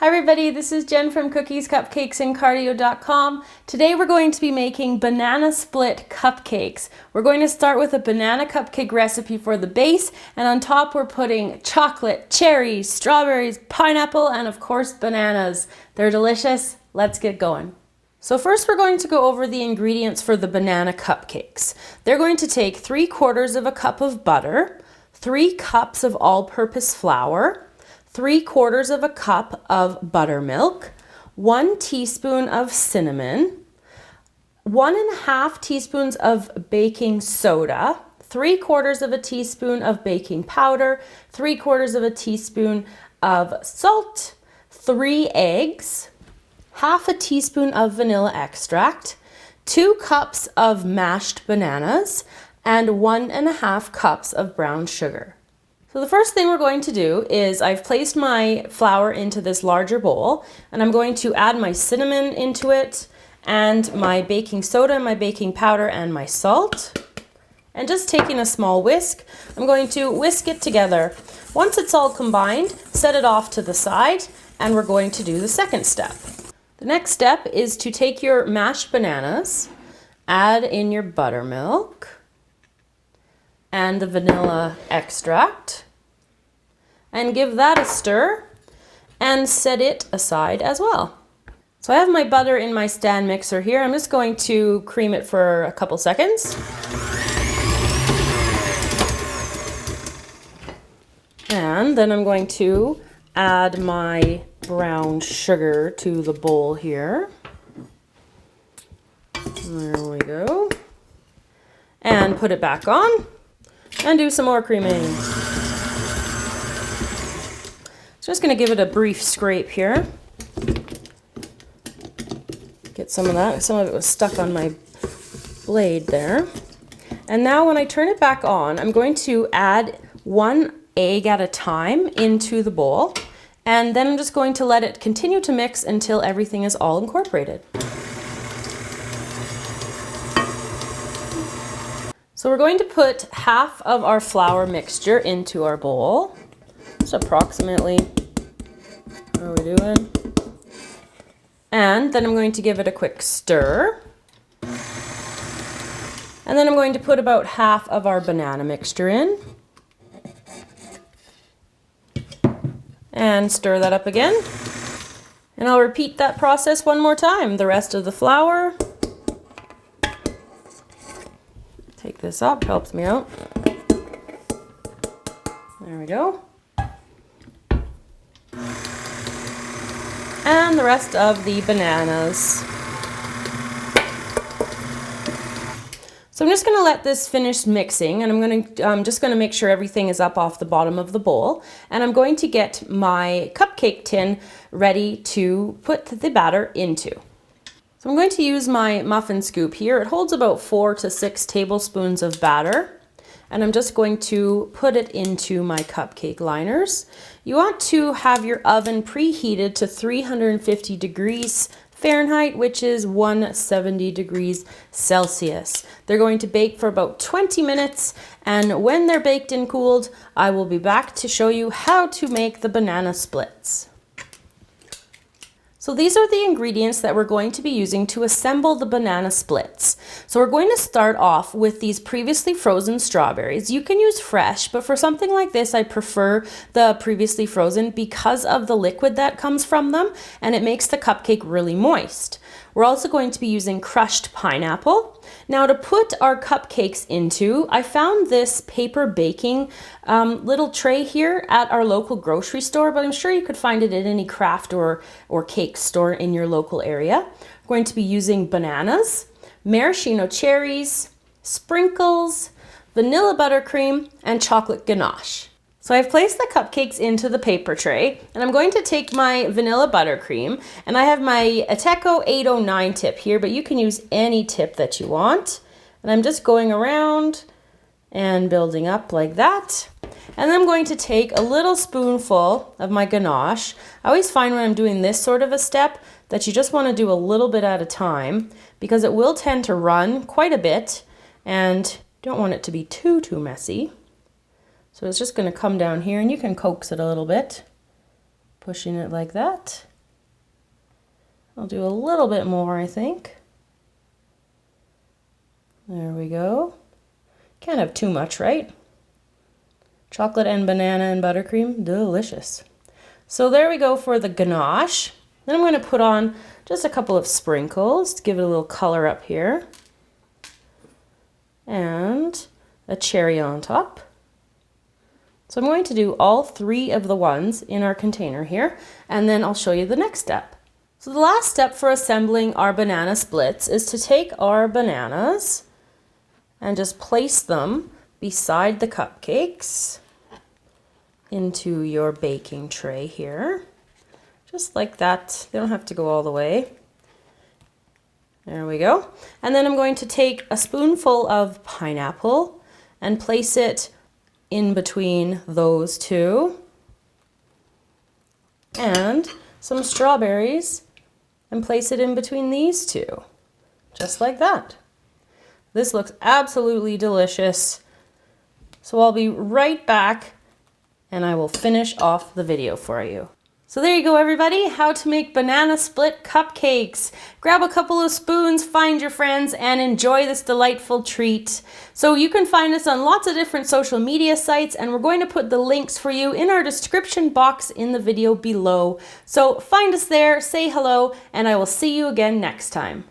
Hi everybody, this is Jen from Cookies, Cupcakes, and Cardio.com. Today we're going to be making banana split cupcakes. We're going to start with a banana cupcake recipe for the base, and on top we're putting chocolate, cherries, strawberries, pineapple, and of course bananas. They're delicious. Let's get going. So first we're going to go over the ingredients for the banana cupcakes. They're going to take 3/4 of a cup of butter, 3 cups of all-purpose flour, 3/4 of a cup of buttermilk, 1 teaspoon of cinnamon, 1.5 teaspoons of baking soda, 3/4 of a teaspoon of baking powder, 3/4 of a teaspoon of salt, 3 eggs, 1/2 teaspoon of vanilla extract, 2 cups of mashed bananas, and 1.5 cups of brown sugar. So the first thing we're going to do is I've placed my flour into this larger bowl, and I'm going to add my cinnamon into it and my baking soda, my baking powder, and my salt. And just taking a small whisk, I'm going to whisk it together. Once it's all combined, set it off to the side, and we're going to do the second step. The next step is to take your mashed bananas, add in your buttermilk and the vanilla extract, and give that a stir and set it aside as well. So I have my butter in my stand mixer here. I'm just going to cream it for a couple seconds. And then I'm going to add my brown sugar to the bowl here. There we go. And put it back on and do some more creaming. So I'm just going to give it a brief scrape here. Get some of that. Some of it was stuck on my blade there. And now when I turn it back on, I'm going to add 1 egg at a time into the bowl. And then I'm just going to let it continue to mix until everything is all incorporated. So we're going to put 1/2 of our flour mixture into our bowl. Just approximately, what are we doing? And then I'm going to give it a quick stir. And then I'm going to put about 1/2 of our banana mixture in. And stir that up again. And I'll repeat that process one more time. The rest of the flour. Take this up, helps me out. There we go. And the rest of the bananas. So I'm just going to let this finish mixing, and I'm just going to make sure everything is up off the bottom of the bowl. And I'm going to get my cupcake tin ready to put the batter into. So I'm going to use my muffin scoop here. It holds about 4 to 6 tablespoons of batter. And I'm just going to put it into my cupcake liners. You want to have your oven preheated to 350 degrees Fahrenheit, which is 170 degrees Celsius. They're going to bake for about 20 minutes, and when they're baked and cooled, I will be back to show you how to make the banana splits. So these are the ingredients that we're going to be using to assemble the banana splits. So we're going to start off with these previously frozen strawberries. You can use fresh, but for something like this, I prefer the previously frozen because of the liquid that comes from them, and it makes the cupcake really moist. We're also going to be using crushed pineapple. Now to put our cupcakes into, I found this paper baking little tray here at our local grocery store, but I'm sure you could find it at any craft or cake store in your local area. I'm going to be using bananas, maraschino cherries, sprinkles, vanilla buttercream, and chocolate ganache. So I've placed the cupcakes into the paper tray, and I'm going to take my vanilla buttercream, and I have my Ateco 809 tip here, but you can use any tip that you want. And I'm just going around and building up like that. And then I'm going to take a little spoonful of my ganache. I always find when I'm doing this sort of a step that you just want to do a little bit at a time, because it will tend to run quite a bit, and you don't want it to be too messy. So it's just going to come down here, and you can coax it a little bit, pushing it like that. I'll do a little bit more, I think. There we go. Can't have too much, right? Chocolate and banana and buttercream, delicious. So there we go for the ganache. Then I'm going to put on just a couple of sprinkles to give it a little color up here. And a cherry on top. So I'm going to do all 3 of the ones in our container here, and then I'll show you the next step. So the last step for assembling our banana splits is to take our bananas and just place them beside the cupcakes into your baking tray here. Just like that. They don't have to go all the way. There we go. And then I'm going to take a spoonful of pineapple and place it in between those 2. And some strawberries and place it in between these 2. Just like that. This looks absolutely delicious. So I'll be right back and I will finish off the video for you. So there you go, everybody, how to make banana split cupcakes. Grab a couple of spoons, find your friends, and enjoy this delightful treat. So you can find us on lots of different social media sites, and we're going to put the links for you in our description box in the video below. So find us there, say hello, and I will see you again next time.